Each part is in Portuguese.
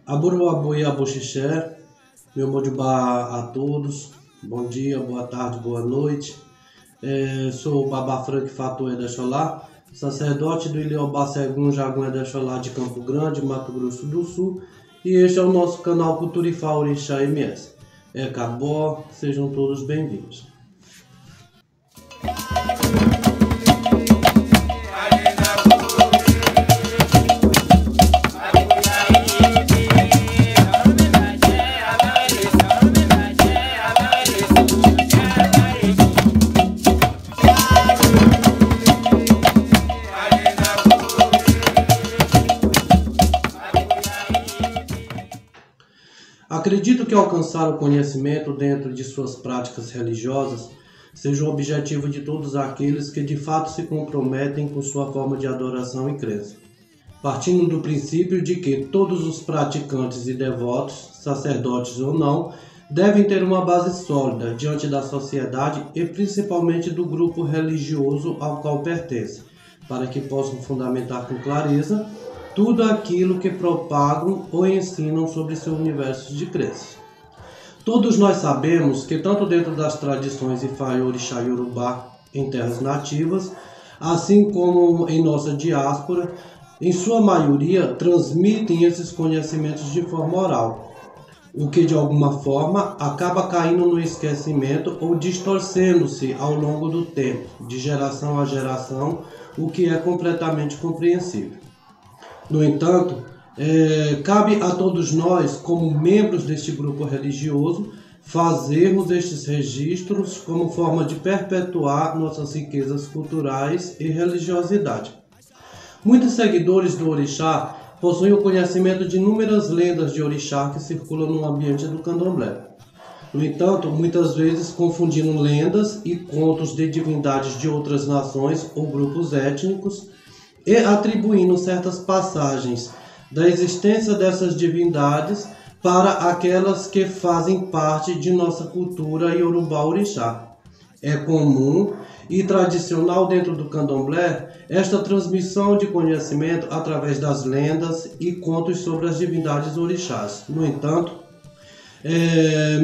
Aburuabu e Abuxixé, meu Modibá a todos, bom dia, boa tarde, boa noite. Sou o Babá Frank Fatu Edexolá, sacerdote do Iliobá Segum Jagum Edexolá de Campo Grande, Mato Grosso do Sul, e este é o nosso canal Culturifá Orixá MS. Cabó, sejam todos bem-vindos. Acredito que alcançar o conhecimento dentro de suas práticas religiosas seja o objetivo de todos aqueles que de fato se comprometem com sua forma de adoração e crença, partindo do princípio de que todos os praticantes e devotos, sacerdotes ou não, devem ter uma base sólida diante da sociedade e principalmente do grupo religioso ao qual pertencem, para que possam fundamentar com clareza tudo aquilo que propagam ou ensinam sobre seu universo de crença. Todos nós sabemos que tanto dentro das tradições Ifá e Orixá Yorubá em terras nativas, assim como em nossa diáspora, em sua maioria transmitem esses conhecimentos de forma oral, o que de alguma forma acaba caindo no esquecimento ou distorcendo-se ao longo do tempo, de geração a geração, o que é completamente compreensível. No entanto, cabe a todos nós, como membros deste grupo religioso, fazermos estes registros como forma de perpetuar nossas riquezas culturais e religiosidade. Muitos seguidores do Orixá possuem o conhecimento de inúmeras lendas de Orixá que circulam no ambiente do Candomblé. No entanto, muitas vezes confundindo lendas e contos de divindades de outras nações ou grupos étnicos, e atribuindo certas passagens da existência dessas divindades para aquelas que fazem parte de nossa cultura Yorubá Orixá. É comum e tradicional dentro do Candomblé esta transmissão de conhecimento através das lendas e contos sobre as divindades orixás. No entanto,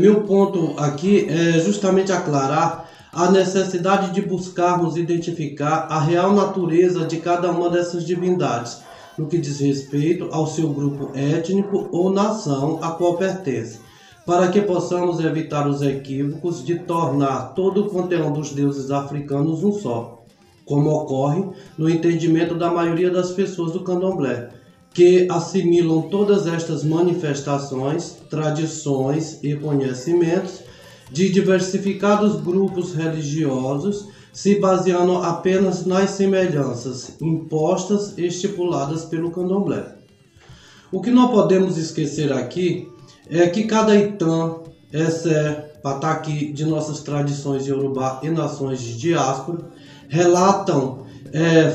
meu ponto aqui é justamente aclarar a necessidade de buscarmos identificar a real natureza de cada uma dessas divindades, no que diz respeito ao seu grupo étnico ou nação a qual pertence, para que possamos evitar os equívocos de tornar todo o panteão dos deuses africanos um só, como ocorre no entendimento da maioria das pessoas do Candomblé, que assimilam todas estas manifestações, tradições e conhecimentos de diversificados grupos religiosos, se baseando apenas nas semelhanças impostas e estipuladas pelo Candomblé. O que não podemos esquecer aqui é que cada Itã, Essé, Pataqui de nossas tradições Yorubá e nações de diáspora relatam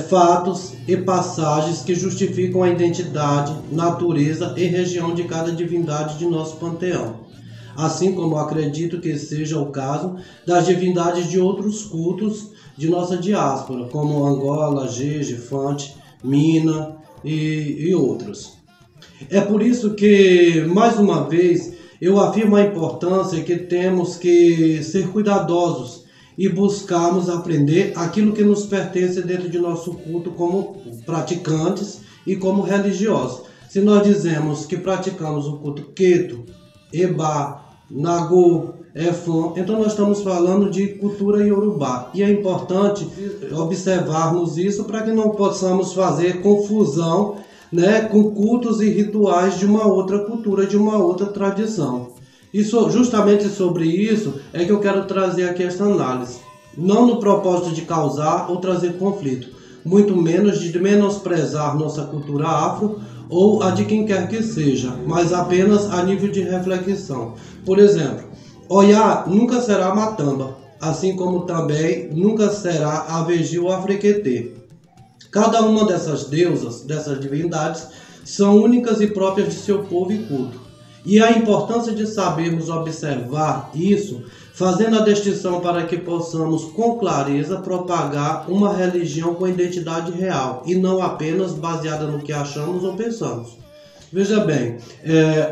fatos e passagens que justificam a identidade, natureza e região de cada divindade de nosso panteão. Assim como acredito que seja o caso das divindades de outros cultos de nossa diáspora, como Angola, Jeje, Fante, Mina e outros. É por isso que, mais uma vez, eu afirmo a importância que temos que ser cuidadosos e buscarmos aprender aquilo que nos pertence dentro de nosso culto como praticantes e como religiosos. Se nós dizemos que praticamos o culto Keto, Ebá, Nagô, Efon, então nós estamos falando de cultura Yorubá. E é importante observarmos isso para que não possamos fazer confusão, com cultos e rituais de uma outra cultura, de uma outra tradição. E justamente sobre isso é que eu quero trazer aqui esta análise. Não no propósito de causar ou trazer conflito, muito menos de menosprezar nossa cultura afro ou a de quem quer que seja, mas apenas a nível de reflexão. Por exemplo, Oiá nunca será Matamba, assim como também nunca será Aveji ou Afriquetê. Cada uma dessas deusas, dessas divindades, são únicas e próprias de seu povo e culto. E a importância de sabermos observar isso, fazendo a distinção para que possamos com clareza propagar uma religião com identidade real e não apenas baseada no que achamos ou pensamos. Veja bem,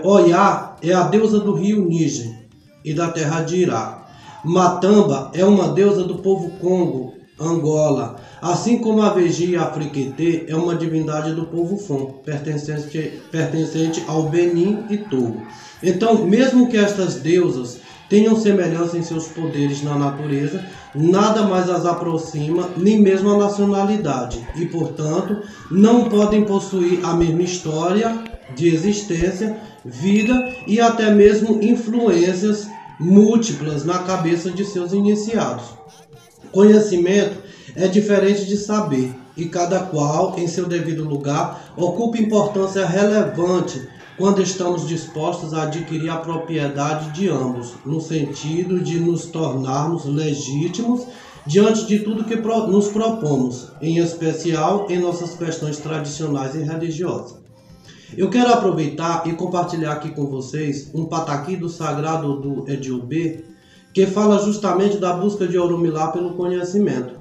Oiá é a deusa do rio Níger e da terra de Irá. Matamba é uma deusa do povo Congo, Angola, assim como a Vegia Afriquetê é uma divindade do povo Fon, pertencente ao Benin e Togo. Então, mesmo que estas deusas tenham semelhança em seus poderes na natureza, nada mais as aproxima, nem mesmo a nacionalidade, e, portanto, não podem possuir a mesma história de existência, vida e até mesmo influências múltiplas na cabeça de seus iniciados. Conhecimento é diferente de saber, e cada qual, em seu devido lugar, ocupa importância relevante quando estamos dispostos a adquirir a propriedade de ambos, no sentido de nos tornarmos legítimos diante de tudo que nos propomos, em especial em nossas questões tradicionais e religiosas. Eu quero aproveitar e compartilhar aqui com vocês um pataquí do sagrado do Ediobê, que fala justamente da busca de Orumilá pelo conhecimento,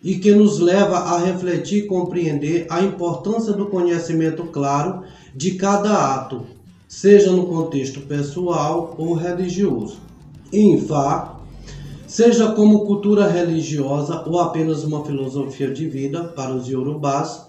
e que nos leva a refletir e compreender a importância do conhecimento claro de cada ato, seja no contexto pessoal ou religioso. Em Fá, seja como cultura religiosa ou apenas uma filosofia de vida para os iorubás,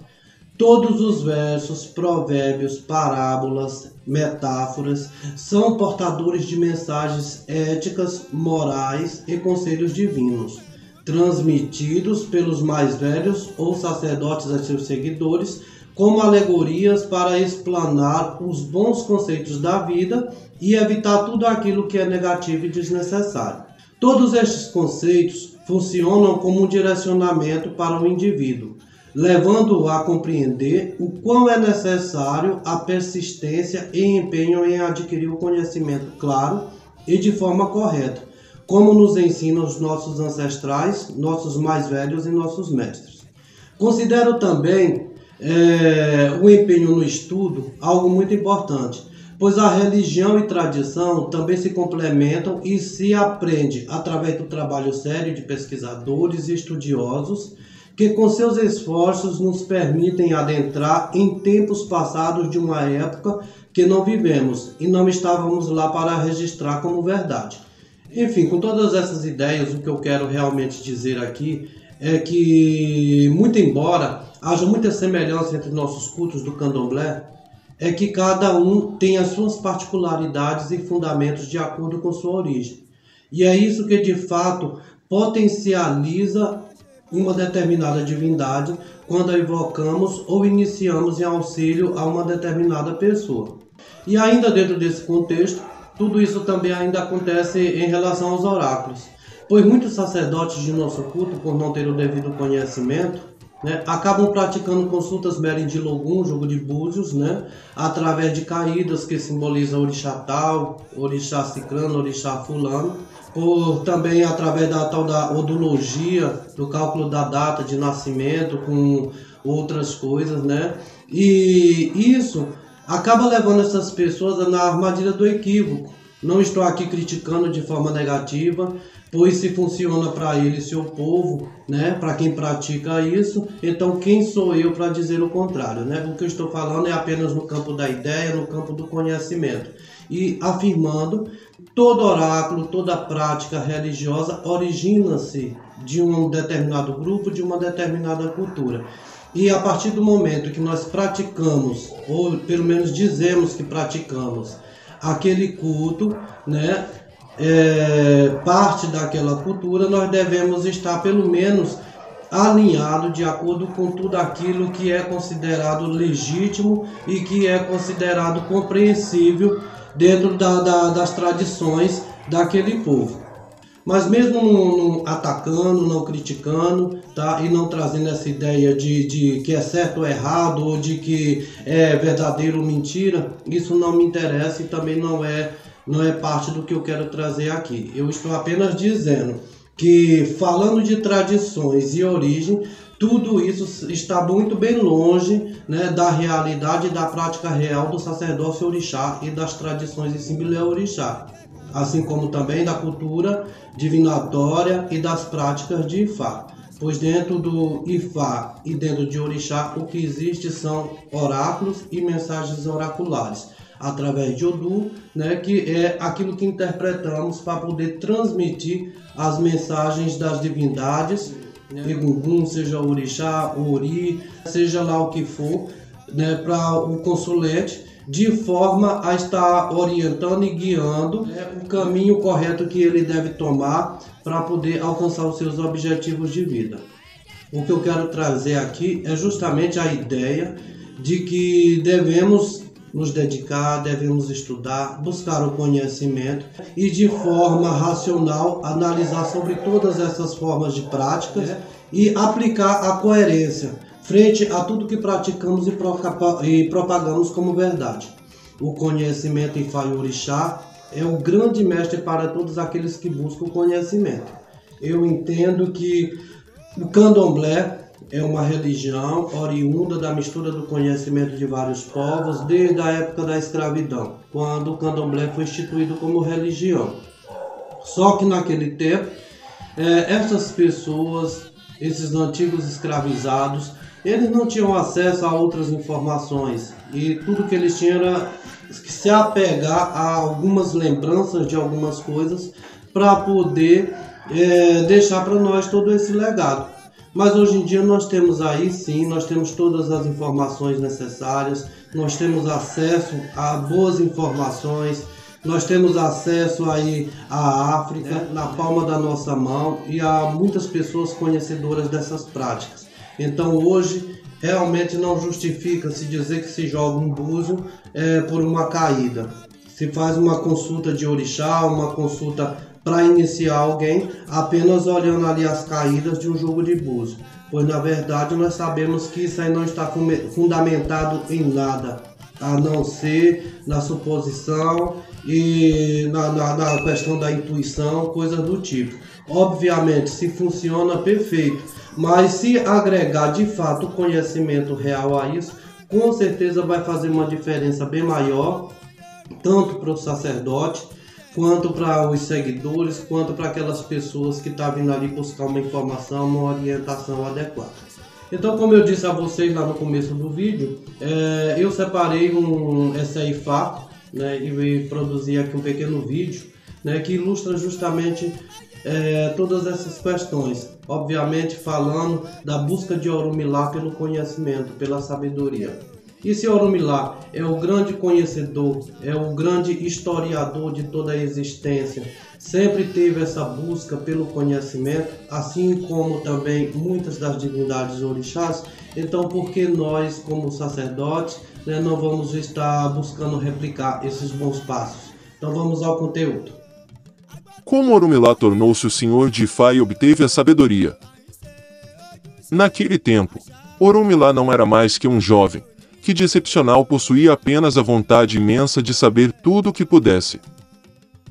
todos os versos, provérbios, parábolas, metáforas são portadores de mensagens éticas, morais e conselhos divinos, transmitidos pelos mais velhos ou sacerdotes a seus seguidores, como alegorias para explanar os bons conceitos da vida e evitar tudo aquilo que é negativo e desnecessário. Todos estes conceitos funcionam como um direcionamento para o indivíduo, levando-o a compreender o quão é necessário a persistência e empenho em adquirir o conhecimento claro e de forma correta, como nos ensinam os nossos ancestrais, nossos mais velhos e nossos mestres. Considero também o empenho no estudo algo muito importante, pois a religião e tradição também se complementam e se aprende através do trabalho sério de pesquisadores e estudiosos que com seus esforços nos permitem adentrar em tempos passados de uma época que não vivemos e não estávamos lá para registrar como verdade. Enfim, com todas essas ideias, o que eu quero realmente dizer aqui é que, muito embora haja muita semelhança entre nossos cultos do candomblé, é que cada um tem as suas particularidades e fundamentos de acordo com sua origem. E é isso que, de fato, potencializa uma determinada divindade quando a invocamos ou iniciamos em auxílio a uma determinada pessoa. E ainda dentro desse contexto, tudo isso também ainda acontece em relação aos oráculos, pois muitos sacerdotes de nosso culto, por não ter o devido conhecimento, acabam praticando consultas Merindilogum, jogo de búzios, através de caídas que simbolizam orixá tal, orixá ciclano, orixá fulano, ou também através da tal da odologia, do cálculo da data de nascimento, com outras coisas, E isso acaba levando essas pessoas na armadilha do equívoco. Não estou aqui criticando de forma negativa, pois se funciona para ele e seu povo, para quem pratica isso, então quem sou eu para dizer o contrário, O que eu estou falando é apenas no campo da ideia, no campo do conhecimento, e afirmando todo oráculo, toda prática religiosa origina-se de um determinado grupo, de uma determinada cultura. E a partir do momento que nós praticamos, ou pelo menos dizemos que praticamos, aquele culto, parte daquela cultura, nós devemos estar pelo menos alinhado de acordo com tudo aquilo que é considerado legítimo e que é considerado compreensível dentro das tradições daquele povo. Mas mesmo não atacando, não criticando, e não trazendo essa ideia de que é certo ou errado, ou de que é verdadeiro ou mentira, isso não me interessa e também não é parte do que eu quero trazer aqui. Eu estou apenas dizendo que, falando de tradições e origem, tudo isso está muito bem longe da realidade e da prática real do sacerdócio orixá e das tradições de Simbilé orixá, assim como também da cultura divinatória e das práticas de Ifá. pois dentro do Ifá e dentro de Orixá o que existe são oráculos e mensagens oraculares, através de Odu, né, que é aquilo que interpretamos para poder transmitir as mensagens das divindades, Egungun, seja Orixá, Ori, seja lá o que for, né, para o consulente, de forma a estar orientando e guiando, né, o caminho correto que ele deve tomar para poder alcançar os seus objetivos de vida. O que eu quero trazer aqui é justamente a ideia de que devemos nos dedicar, devemos estudar, buscar o conhecimento e de forma racional analisar sobre todas essas formas de práticas e aplicar a coerência frente a tudo que praticamos e propagamos como verdade. O conhecimento Ifá e Orixá é o grande mestre para todos aqueles que buscam o conhecimento. Eu entendo que o candomblé é uma religião oriunda da mistura do conhecimento de vários povos desde a época da escravidão, quando o candomblé foi instituído como religião. Só que naquele tempo, essas pessoas, esses antigos escravizados, eles não tinham acesso a outras informações e tudo que eles tinham era se apegar a algumas lembranças de algumas coisas para poder deixar para nós todo esse legado. Mas hoje em dia nós temos aí sim, nós temos todas as informações necessárias, nós temos acesso a boas informações, nós temos acesso aí à África na palma da nossa mão e há muitas pessoas conhecedoras dessas práticas. Então hoje realmente não justifica se dizer que se joga um búzio por uma caída. Se faz uma consulta de orixá, uma consulta para iniciar alguém apenas olhando ali as caídas de um jogo de búzio, pois na verdade nós sabemos que isso aí não está fundamentado em nada, a não ser na suposição e na questão da intuição, coisas do tipo. Obviamente, se funciona, perfeito, mas se agregar de fato o conhecimento real a isso, com certeza vai fazer uma diferença bem maior, tanto para o sacerdote, quanto para os seguidores, quanto para aquelas pessoas que estão vindo ali buscar uma informação, uma orientação adequada. Então, como eu disse a vocês lá no começo do vídeo, eu separei essa Ifá, né, e produzi aqui um pequeno vídeo, né, que ilustra justamente todas essas questões, obviamente falando da busca de Orumilá pelo conhecimento, pela sabedoria. E se Orumilá é o grande conhecedor, é o grande historiador de toda a existência, sempre teve essa busca pelo conhecimento, assim como também muitas das divindades orixás, então por que nós, como sacerdotes, né, não vamos estar buscando replicar esses bons passos? Então vamos ao conteúdo. Como Orumilá tornou-se o senhor de Ifá e obteve a sabedoria? Naquele tempo, Orumilá não era mais que um jovem, que de excepcional possuía apenas a vontade imensa de saber tudo o que pudesse.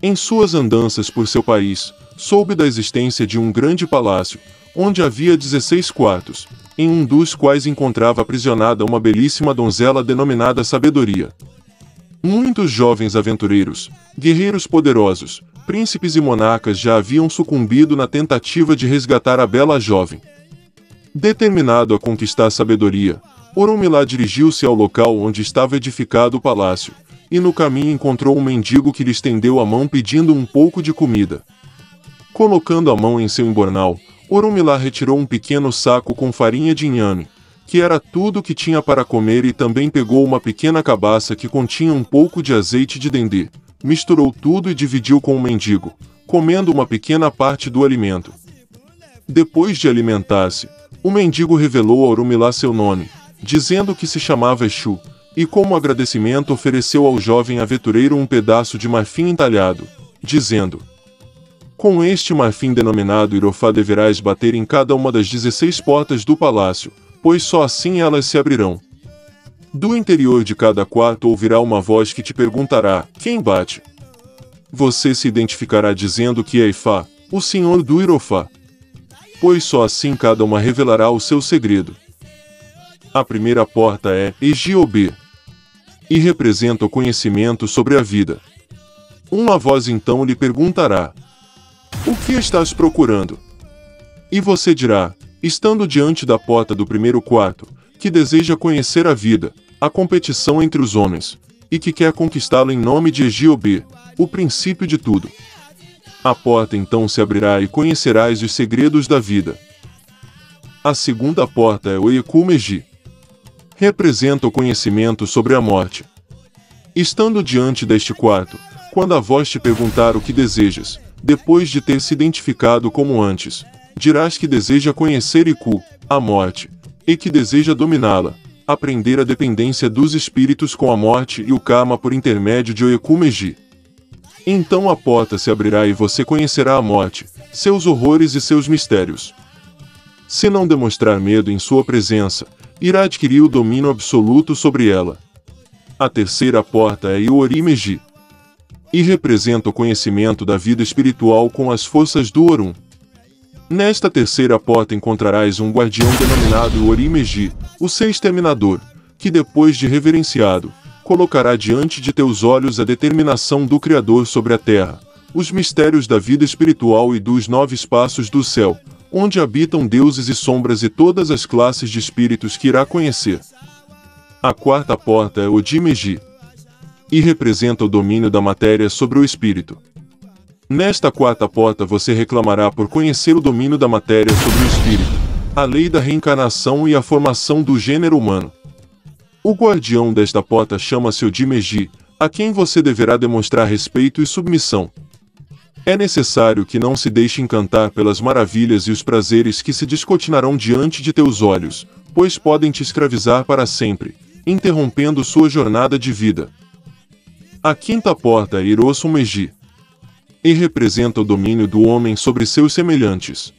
Em suas andanças por seu país, soube da existência de um grande palácio, onde havia 16 quartos, em um dos quais encontrava aprisionada uma belíssima donzela denominada Sabedoria. Muitos jovens aventureiros, guerreiros poderosos, príncipes e monarcas já haviam sucumbido na tentativa de resgatar a bela jovem. Determinado a conquistar a sabedoria, Orumilá dirigiu-se ao local onde estava edificado o palácio, e no caminho encontrou um mendigo que lhe estendeu a mão pedindo um pouco de comida. Colocando a mão em seu embornal, Orumilá retirou um pequeno saco com farinha de inhame, que era tudo o que tinha para comer, e também pegou uma pequena cabaça que continha um pouco de azeite de dendê, misturou tudo e dividiu com o mendigo, comendo uma pequena parte do alimento. Depois de alimentar-se, o mendigo revelou a Orumilá seu nome, dizendo que se chamava Exu, e como agradecimento ofereceu ao jovem aventureiro um pedaço de marfim entalhado, dizendo: com este marfim denominado Irofá deverás bater em cada uma das 16 portas do palácio, pois só assim elas se abrirão. Do interior de cada quarto ouvirá uma voz que te perguntará: quem bate? Você se identificará dizendo que é Ifá, o senhor do Irofá, pois só assim cada uma revelará o seu segredo. A primeira porta é Ejiobê, e representa o conhecimento sobre a vida. Uma voz então lhe perguntará: o que estás procurando? E você dirá: estando diante da porta do primeiro quarto, que deseja conhecer a vida, a competição entre os homens, e que quer conquistá-lo em nome de Egiobe, o princípio de tudo. A porta então se abrirá e conhecerás os segredos da vida. A segunda porta é o Ekumegi. Representa o conhecimento sobre a morte. Estando diante deste quarto, quando a voz te perguntar o que desejas, depois de ter se identificado como antes, dirás que deseja conhecer Iku, a morte, e que deseja dominá-la, aprender a dependência dos espíritos com a morte e o karma por intermédio de Oekumegi. Então a porta se abrirá e você conhecerá a morte, seus horrores e seus mistérios. Se não demonstrar medo em sua presença, irá adquirir o domínio absoluto sobre ela. A terceira porta é Iori-Meji, e representa o conhecimento da vida espiritual com as forças do Orun. Nesta terceira porta encontrarás um guardião denominado Iori-Meji, o seu exterminador, que depois de reverenciado, colocará diante de teus olhos a determinação do Criador sobre a terra, os mistérios da vida espiritual e dos 9 espaços do céu, onde habitam deuses e sombras e todas as classes de espíritos que irá conhecer. A quarta porta é o Jimeji, e representa o domínio da matéria sobre o espírito. Nesta quarta porta você reclamará por conhecer o domínio da matéria sobre o espírito, a lei da reencarnação e a formação do gênero humano. O guardião desta porta chama-se o Jimeji, a quem você deverá demonstrar respeito e submissão. É necessário que não se deixe encantar pelas maravilhas e os prazeres que se descortinarão diante de teus olhos, pois podem te escravizar para sempre, interrompendo sua jornada de vida. A quinta porta é Hirosu-Meji, e representa o domínio do homem sobre seus semelhantes.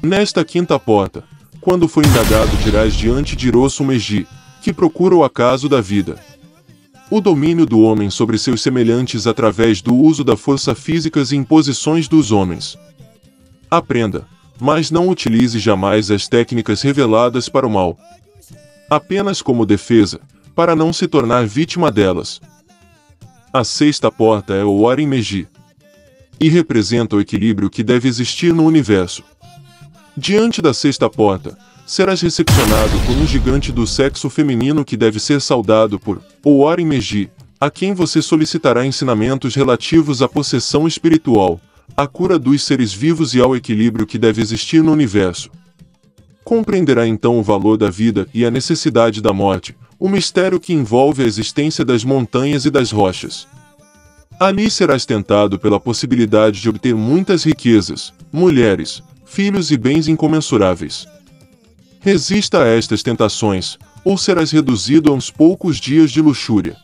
Nesta quinta porta, quando for indagado dirás diante de Hirosu-Meji, que procura o acaso da vida. O domínio do homem sobre seus semelhantes através do uso da força física e imposições dos homens. Aprenda, mas não utilize jamais as técnicas reveladas para o mal. Apenas como defesa, para não se tornar vítima delas. A sexta porta é o Ori-Meji, e representa o equilíbrio que deve existir no universo. Diante da sexta porta, serás recepcionado por um gigante do sexo feminino que deve ser saudado por Ori-Meji, a quem você solicitará ensinamentos relativos à possessão espiritual, à cura dos seres vivos e ao equilíbrio que deve existir no universo. Compreenderá então o valor da vida e a necessidade da morte, o mistério que envolve a existência das montanhas e das rochas. Ali serás tentado pela possibilidade de obter muitas riquezas, mulheres, filhos e bens incomensuráveis. Resista a estas tentações, ou serás reduzido a uns poucos dias de luxúria.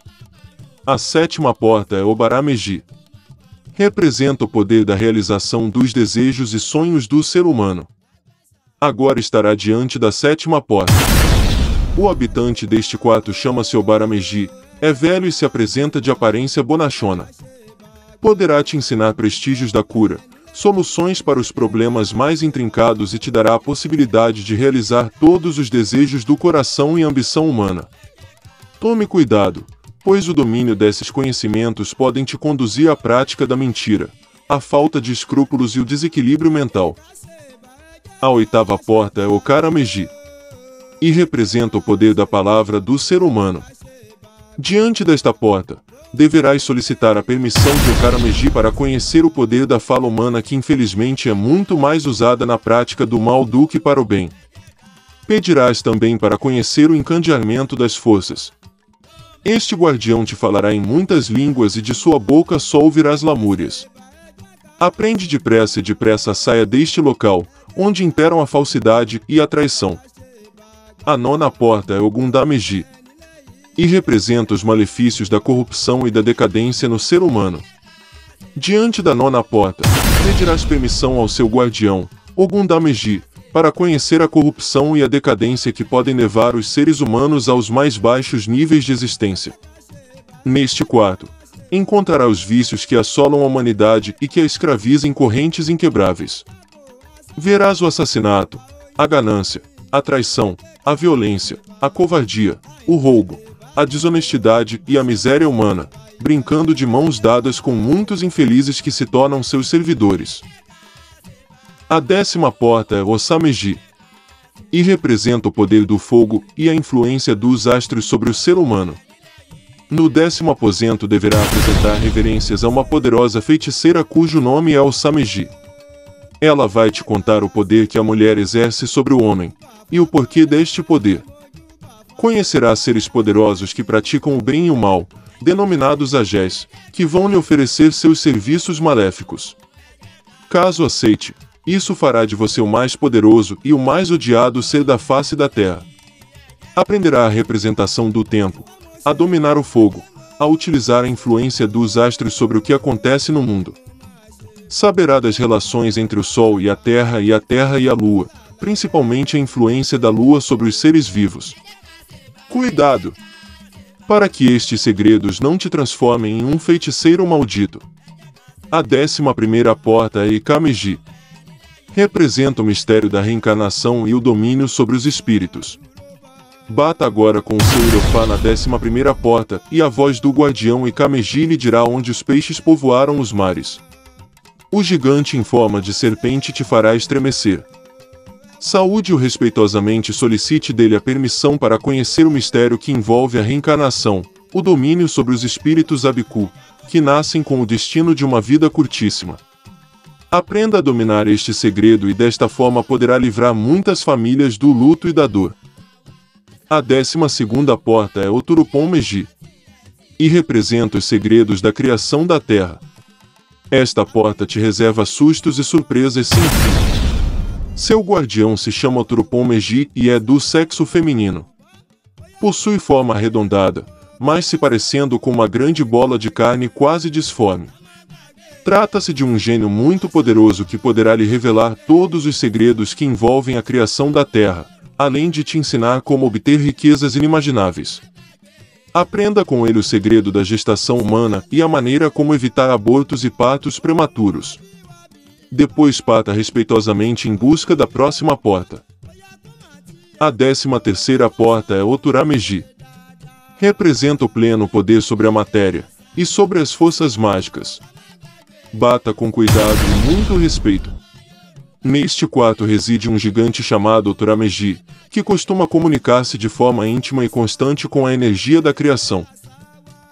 A sétima porta é o Bara-Meji. Representa o poder da realização dos desejos e sonhos do ser humano. Agora estará diante da sétima porta. O habitante deste quarto chama-se Obara-Meji, é velho e se apresenta de aparência bonachona. Poderá te ensinar prestígios da cura, soluções para os problemas mais intrincados e te dará a possibilidade de realizar todos os desejos do coração e ambição humana. Tome cuidado, pois o domínio desses conhecimentos podem te conduzir à prática da mentira, à falta de escrúpulos e o desequilíbrio mental. A oitava porta é o Kara-Meji, e representa o poder da palavra do ser humano. Diante desta porta, deverás solicitar a permissão de Okara-Meji para conhecer o poder da fala humana que infelizmente é muito mais usada na prática do mal do que para o bem. Pedirás também para conhecer o encandeamento das forças. Este guardião te falará em muitas línguas e de sua boca só ouvirás lamúrias. Aprende depressa e depressa saia deste local, onde imperam a falsidade e a traição. A nona porta é o Gunda-Meji, e representa os malefícios da corrupção e da decadência no ser humano. Diante da nona porta, pedirás permissão ao seu guardião, o Gunda-Meji, para conhecer a corrupção e a decadência que podem levar os seres humanos aos mais baixos níveis de existência. Neste quarto, encontrará os vícios que assolam a humanidade e que a escravizam em correntes inquebráveis. Verás o assassinato, a ganância, a traição, a violência, a covardia, o roubo, a desonestidade e a miséria humana, brincando de mãos dadas com muitos infelizes que se tornam seus servidores. A décima porta é o Osameji, e representa o poder do fogo e a influência dos astros sobre o ser humano. No 10º aposento deverá apresentar reverências a uma poderosa feiticeira cujo nome é Osameji. Ela vai te contar o poder que a mulher exerce sobre o homem, e o porquê deste poder. Conhecerá seres poderosos que praticam o bem e o mal, denominados agés, que vão lhe oferecer seus serviços maléficos. Caso aceite, isso fará de você o mais poderoso e o mais odiado ser da face da terra. Aprenderá a representação do tempo, a dominar o fogo, a utilizar a influência dos astros sobre o que acontece no mundo. Saberá das relações entre o Sol e a Terra e a Lua, principalmente a influência da Lua sobre os seres vivos. Cuidado! Para que estes segredos não te transformem em um feiticeiro maldito. A 11ª porta é Ikameji. Representa o mistério da reencarnação e o domínio sobre os espíritos. Bata agora com o seu irofá na 11ª porta, e a voz do guardião Ikameji lhe dirá onde os peixes povoaram os mares. O gigante em forma de serpente te fará estremecer. Saúde-o respeitosamente e solicite dele a permissão para conhecer o mistério que envolve a reencarnação, o domínio sobre os espíritos Abiku, que nascem com o destino de uma vida curtíssima. Aprenda a dominar este segredo e desta forma poderá livrar muitas famílias do luto e da dor. A 12ª porta é Oturupon Meji e representa os segredos da criação da terra. Esta porta te reserva sustos e surpresas sem fim. Seu guardião se chama Oturupon Meji e é do sexo feminino. Possui forma arredondada, mas se parecendo com uma grande bola de carne quase disforme. Trata-se de um gênio muito poderoso que poderá lhe revelar todos os segredos que envolvem a criação da terra, além de te ensinar como obter riquezas inimagináveis. Aprenda com ele o segredo da gestação humana e a maneira como evitar abortos e partos prematuros. Depois parta respeitosamente em busca da próxima porta. A 13ª porta é Oturameji. Representa o pleno poder sobre a matéria e sobre as forças mágicas. Bata com cuidado e muito respeito. Neste quarto reside um gigante chamado Oturameji, que costuma comunicar-se de forma íntima e constante com a energia da criação.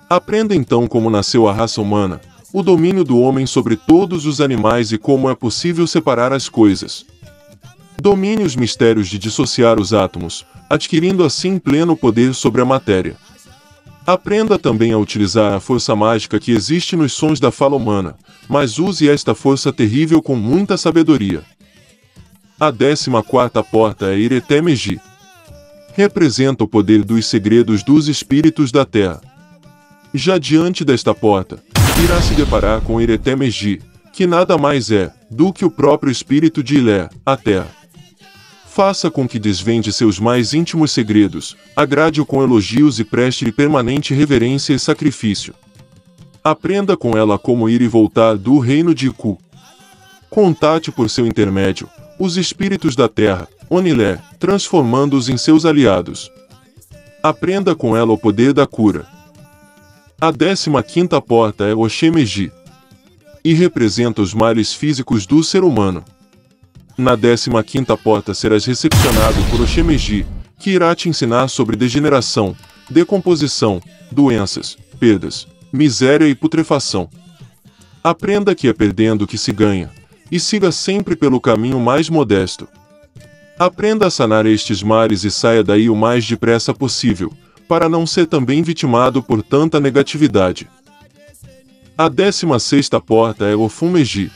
Aprenda então como nasceu a raça humana, o domínio do homem sobre todos os animais e como é possível separar as coisas. Domine os mistérios de dissociar os átomos, adquirindo assim pleno poder sobre a matéria. Aprenda também a utilizar a força mágica que existe nos sons da fala humana, mas use esta força terrível com muita sabedoria. A 14ª porta é Iretemeji. Representa o poder dos segredos dos espíritos da terra. Já diante desta porta, irá se deparar com Iretemeji, que nada mais é do que o próprio espírito de Ilé, a terra. Faça com que desvende seus mais íntimos segredos, agrade-o com elogios e preste-lhe permanente reverência e sacrifício. Aprenda com ela como ir e voltar do reino de Iku. Contate por seu intermédio os espíritos da terra, Onilé, transformando-os em seus aliados. Aprenda com ela o poder da cura. A 15ª porta é Oshemeji e representa os males físicos do ser humano. Na 15ª porta serás recepcionado por Oshemeji, que irá te ensinar sobre degeneração, decomposição, doenças, perdas, miséria e putrefação. Aprenda que é perdendo que se ganha, e siga sempre pelo caminho mais modesto. Aprenda a sanar estes males e saia daí o mais depressa possível, para não ser também vitimado por tanta negatividade. A 16ª porta é Ofumeji.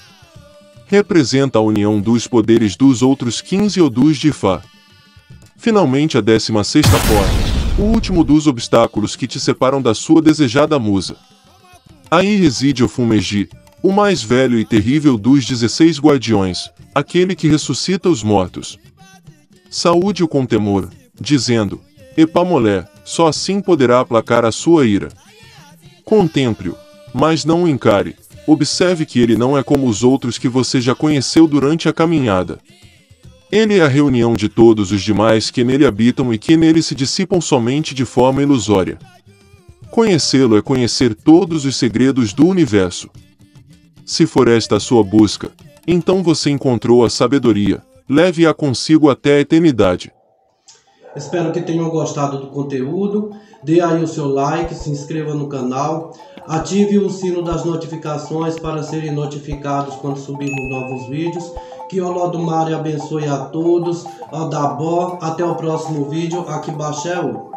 Representa a união dos poderes dos outros 15 Odus de Ifá. Finalmente a 16ª porta, o último dos obstáculos que te separam da sua desejada musa. Aí reside Ofumeji, o mais velho e terrível dos 16 guardiões, aquele que ressuscita os mortos. Saúde-o com temor, dizendo: Epamolé, só assim poderá aplacar a sua ira. Contemple-o, mas não o encare. Observe que ele não é como os outros que você já conheceu durante a caminhada. Ele é a reunião de todos os demais que nele habitam e que nele se dissipam somente de forma ilusória. Conhecê-lo é conhecer todos os segredos do universo. Se for esta a sua busca, então você encontrou a sabedoria, leve-a consigo até a eternidade. Espero que tenham gostado do conteúdo. Dê aí o seu like, se inscreva no canal, ative o sino das notificações para serem notificados quando subirmos novos vídeos. Que o Olodumare abençoe a todos. Odabó, até o próximo vídeo. Aqui Baxéu.